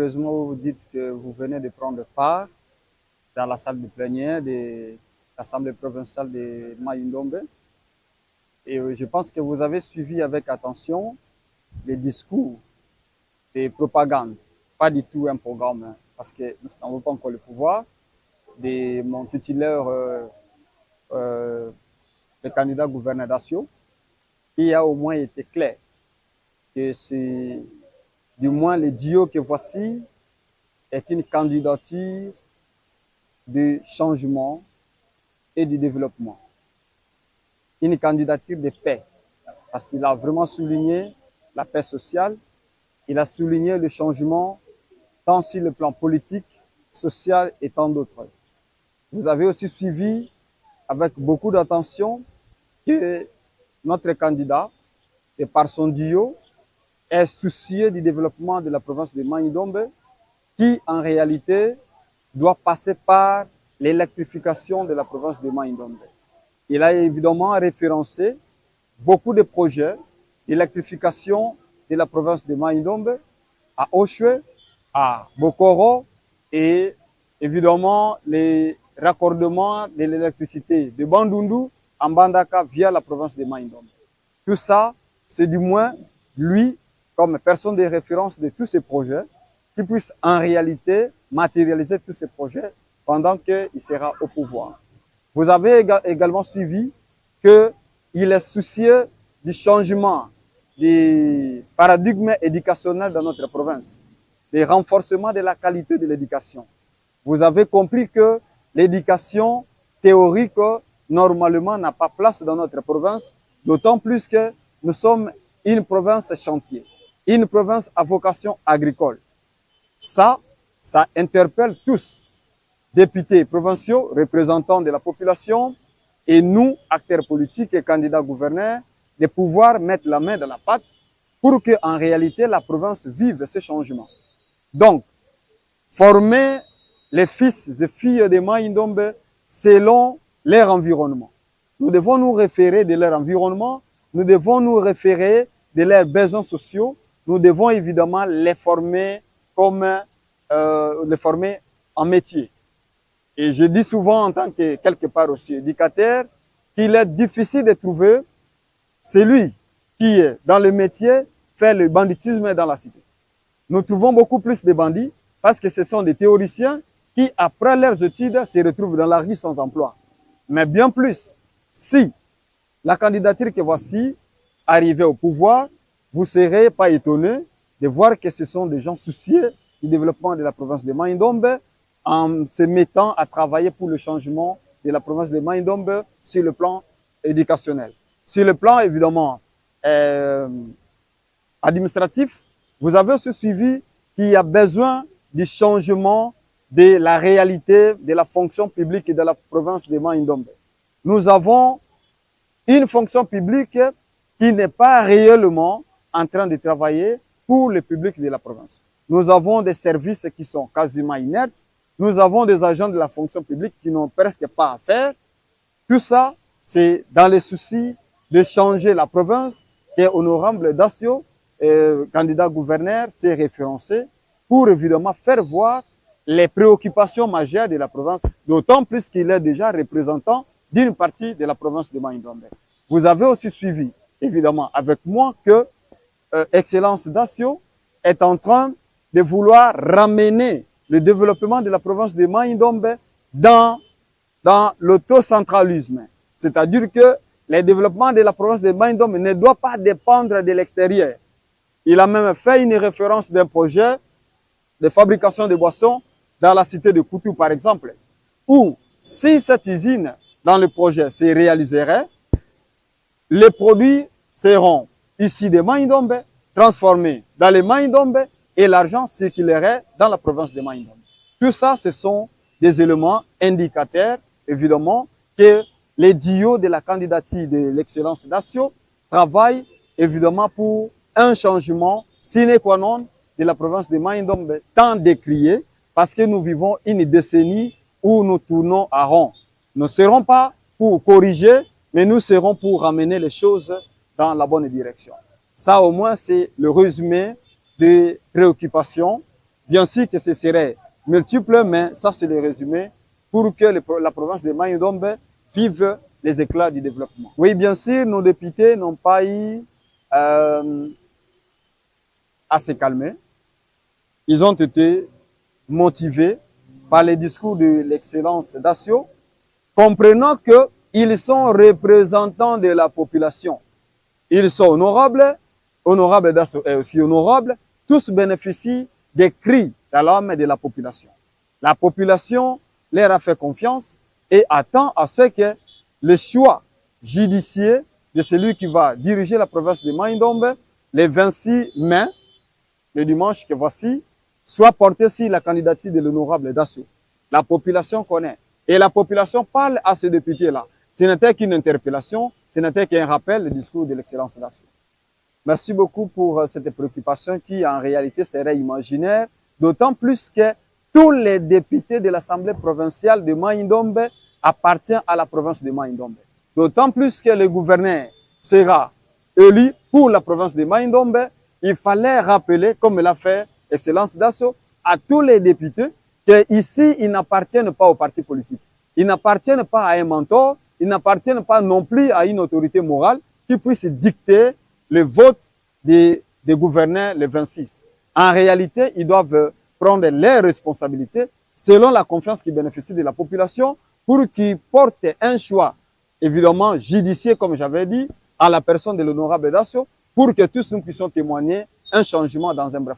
Heureusement, vous dites que vous venez de prendre part dans la salle de plénière de l'Assemblée provinciale de Mai-Ndombe. Et je pense que vous avez suivi avec attention les discours des propagandes. Pas du tout un programme, parce que nous n'avons pas encore le pouvoir, de mon titulaire, le candidat gouverneur d'Assio, qui a au moins été clair que c'est du moins le duo que voici est une candidature de changement et du développement. Une candidature de paix, parce qu'il a vraiment souligné la paix sociale, il a souligné le changement tant sur le plan politique, social et tant d'autres. Vous avez aussi suivi avec beaucoup d'attention que notre candidat, et par son duo, est soucieux du développement de la province de Mai-Ndombe, qui en réalité doit passer par l'électrification de la province de Mai-Ndombe. Il a évidemment référencé beaucoup de projets d'électrification de la province de Mai-Ndombe à Oshwe, à Bokoro et évidemment les raccordements de l'électricité de Bandundu à Mbandaka via la province de Mai-Ndombe. Tout ça, c'est du moins lui, comme personne de référence de tous ces projets, qui puisse en réalité matérialiser tous ces projets pendant qu'il sera au pouvoir. Vous avez également suivi qu'il est soucieux du changement du paradigme éducationnel dans notre province, du renforcement de la qualité de l'éducation. Vous avez compris que l'éducation théorique, normalement, n'a pas place dans notre province, d'autant plus que nous sommes une province chantier, une province à vocation agricole. Ça interpelle tous, députés provinciaux, représentants de la population, et nous, acteurs politiques et candidats gouverneurs, de pouvoir mettre la main dans la pâte pour que, en réalité, la province vive ce changement. Donc, former les fils et filles de Mai-Ndombe selon leur environnement. Nous devons nous référer de leur environnement, nous devons nous référer de leurs besoins sociaux, nous devons évidemment les former en métier. Et je dis souvent en tant que quelque part aussi éducateur qu'il est difficile de trouver celui qui est dans le métier fait le banditisme dans la cité. Nous trouvons beaucoup plus de bandits parce que ce sont des théoriciens qui, après leurs études, se retrouvent dans la rue sans emploi. Mais bien plus, si la candidature que voici arrivait au pouvoir, vous ne serez pas étonné de voir que ce sont des gens soucieux du développement de la province de Mai-Ndombe en se mettant à travailler pour le changement de la province de Mai-Ndombe sur le plan éducationnel. Sur le plan, évidemment, administratif, vous avez aussi suivi qu'il y a besoin du changement de la réalité de la fonction publique de la province de Mai-Ndombe. Nous avons une fonction publique qui n'est pas réellement en train de travailler pour le public de la province. Nous avons des services qui sont quasiment inertes. Nous avons des agents de la fonction publique qui n'ont presque pas à faire. Tout ça, c'est dans le souci de changer la province que Honorable Dacio, candidat gouverneur, s'est référencé pour évidemment faire voir les préoccupations majeures de la province, d'autant plus qu'il est déjà représentant d'une partie de la province de Mai-Ndombe. Vous avez aussi suivi, évidemment, avec moi que Excellence Dacio est en train de vouloir ramener le développement de la province de Mai-Ndombe dans l'autocentralisme. C'est-à-dire que le développement de la province de Mai-Ndombe ne doit pas dépendre de l'extérieur. Il a même fait une référence d'un projet de fabrication de boissons dans la cité de Koutou, par exemple, où si cette usine dans le projet se réaliserait, les produits seront issus de Mai-Ndombe, transformés dans les Mai-Ndombe et l'argent circulerait dans la province de Mai-Ndombe. Tout ça, ce sont des éléments indicateurs, évidemment, que les duos de la candidature de l'excellence Dacio travaillent évidemment pour un changement sine qua non de la province de Mai-Ndombe, tant décriée, parce que nous vivons une décennie où nous tournons à rond. Nous ne serons pas pour corriger, mais nous serons pour ramener les choses dans la bonne direction. Ça, au moins, c'est le résumé des préoccupations Bien sûr que ce serait multiple, mais ça c'est le résumé pour que la province de Mai-Ndombe vive les éclats du développement. Oui, bien sûr, nos députés n'ont pas eu à se calmer. Ils ont été motivés par les discours de l'excellence Dacio, comprenant qu'ils sont représentants de la population. Ils sont honorables, honorable Dacio est aussi honorable, tous bénéficient des cris d'alarme de la population. La population leur a fait confiance et attend à ce que le choix judiciaire de celui qui va diriger la province de Mai-Ndombe, le 26 mai, le dimanche que voici, soit porté sur la candidature de l'honorable Dacio. La population connaît. Et la population parle à ce député-là. Ce n'était qu'une interpellation, ce n'était qu'un rappel du discours de l'excellence Dacio. Merci beaucoup pour cette préoccupation qui, en réalité, serait imaginaire, d'autant plus que tous les députés de l'Assemblée provinciale de Mai-Ndombe appartiennent à la province de Mai-Ndombe. D'autant plus que le gouverneur sera élu pour la province de Mai-Ndombe, il fallait rappeler, comme l'a fait Excellence Dacio, à tous les députés qu'ici, ils n'appartiennent pas au parti politique. Ils n'appartiennent pas à un mentor, ils n'appartiennent pas non plus à une autorité morale qui puisse dicter le vote des gouverneurs le 26. En réalité, ils doivent prendre leurs responsabilités selon la confiance qu'ils bénéficient de la population pour qu'ils portent un choix, évidemment judiciaire, comme j'avais dit, à la personne de l'honorable Dacio, pour que tous nous puissions témoigner un changement dans un bref